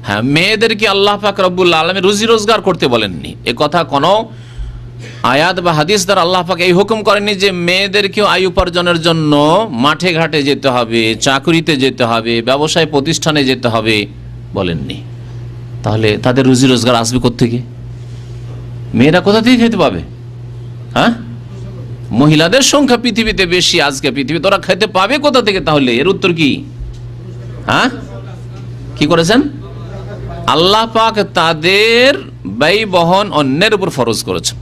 হ্যাঁ, মেয়েদেরকে আল্লাহ পাক রব্বুল আলামিন রুজি রোজগার করতে বলেননি। এ কথা কোনো আয়াত বা হাদিস দ্বারা আল্লাহ পাক এই হুকুম করেননি যে মেয়েদেরকেও আয় উপার্জনের জন্য মাঠে ঘাটে যেতে হবে, চাকরিতে যেতে হবে, ব্যবসায় প্রতিষ্ঠানে যেতে হবে, বলেননি। তাহলে তাদের রুজি রোজগার আসবে কোত্থেকে? মেয়েরা কোথা থেকে খেতে পাবে? হ্যাঁ, মহিলাদের সংখ্যা পৃথিবীতে বেশি আজকে পৃথিবীতে, ওরা খেতে পাবে কোথা থেকে? তাহলে এর উত্তর কি? হ্যাঁ, কি করেছেন? আল্লাহ পাক তাদের ব্যয় বহন অন্যের উপর ফরজ করেছেন।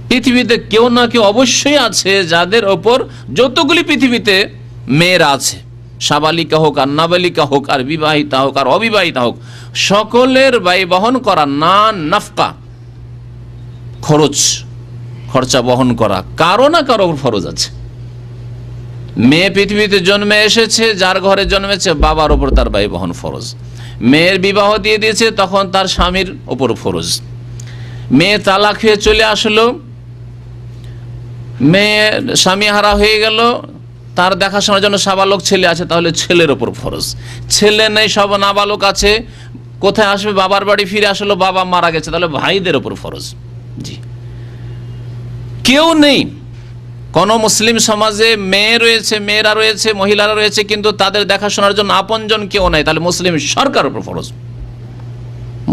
পৃথিবীতে কেউ না কেউ অবশ্যই আছে যাদের ওপর যতগুলি পৃথিবীতে মেয়েরা আছে, সাবালিকা হোক আর নাবালিকা হোক আর বিবাহিতা হোক আর অবিবাহিতা হোক, সকলের ব্যয় বহন করা, না নাফকা খরচা বহন করা কারো না কারো ফরজ আছে। মেয়ে পৃথিবীতে জন্মে এসেছে, যার ঘরে জন্মেছে বাবার ওপর তার ব্যয় বহন ফরজ। মেয়ের বিবাহ দিয়ে দিয়েছে, তখন তার স্বামীর ওপর ফরজ। মেয়ে তালাক হয়ে চলে আসলো, মেয়ে স্বামী হারা হয়ে গেল, তার দেখাশোনার জন্য সাবালক ছেলে আছে, তাহলে ছেলের ওপর ফরজ। ছেলে নেই, সব নাবালক আছে, কোথায় আসবে? বাবার বাড়ি ফিরে আসলো, বাবা মারা গেছে, তাহলে ভাইদের ওপর ফরজ। জি, কেউ নেই কোন মুসলিম সমাজে মেয়ে রয়েছে, মেয়েরা রয়েছে, মহিলারা রয়েছে, কিন্তু তাদের দেখাশোনার জন্য আপনজন কেউ নাই, তাহলে মুসলিম সরকার উপর ফরজ।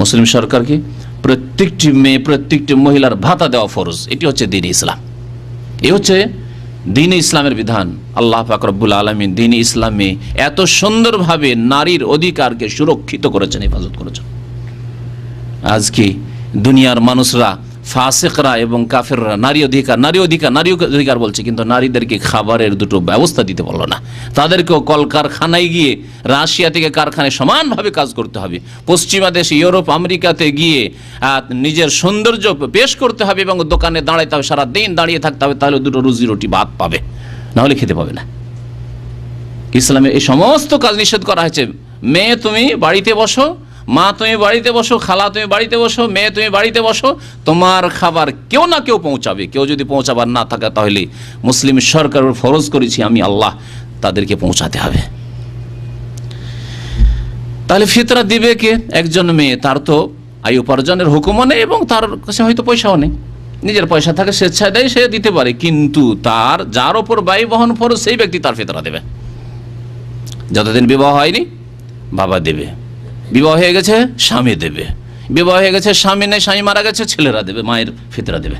মুসলিম সরকার কি প্রত্যেকটি মেয়ে, প্রত্যেকটি মহিলার ভাতা দেওয়া ফরজ। এটি হচ্ছে দ্বীন ইসলাম, এ হচ্ছে দ্বীন ইসলামের বিধান। আল্লাহ পাক রব্বুল আলামিন দ্বীন ইসলামে এত সুন্দরভাবে নারীর অধিকারকে সুরক্ষিত করেছেন, হেফাজত করেছেন। আজকে দুনিয়ার মানুষরা, ফাসিকরা এবং কাফেররা নারী অধিকার বলছে, কিন্তু নারীদেরকে খাবারের দুটো ব্যবস্থা দিতে পারলো না। তাদেরকেও কলকারখানায় গিয়ে, রাশিয়া থেকে কারখানায় সমানভাবে কাজ করতে হবে, পশ্চিমা দেশে ইউরোপ আমেরিকাতে গিয়ে নিজের সৌন্দর্য পেশ করতে হবে এবং দোকানে দাঁড়াইতে হবে, সারাদিন দাঁড়িয়ে থাকতে হবে, তাহলে দুটো রুজি রুটি ভাত পাবে, না হলে খেতে পাবে না। ইসলামে এই সমস্ত কাজ নিষেধ করা হয়েছে। মেয়ে তুমি বাড়িতে বসো, মা তুমি বাড়িতে বসো, খালা তুমি বাড়িতে বসো, মেয়ে তুমি বাড়িতে বসো, তোমার খাবার কেউ না কেউ পৌঁছাবে। কেউ যদি পৌঁছাবার না থাকে, তাহলে মুসলিম সরকারের ফরজ করেছি আমি আল্লাহ, তাদেরকে পৌঁছাতে হবে। তাহলে ফিতরা দিবে কে? একজন মেয়ে, তার তো আয় উপার্জনের হুকুমও নেই এবং তার কাছে হয়তো পয়সাও নেই, নিজের পয়সা থাকে, স্বেচ্ছায় দেয়, সে দিতে পারে, কিন্তু তার যার ওপর ব্যয় বহন ফরজ সেই ব্যক্তি তার ফিতরা দেবে। যতদিন বিবাহ হয়নি বাবা দেবে, বিবাহ হয়ে গেছে স্বামী দেবে, বিবাহ হয়ে গেছে স্বামী নেই, স্বামী মারা গেছে, ছেলেরা দেবে, মায়ের ফিতরা দেবে।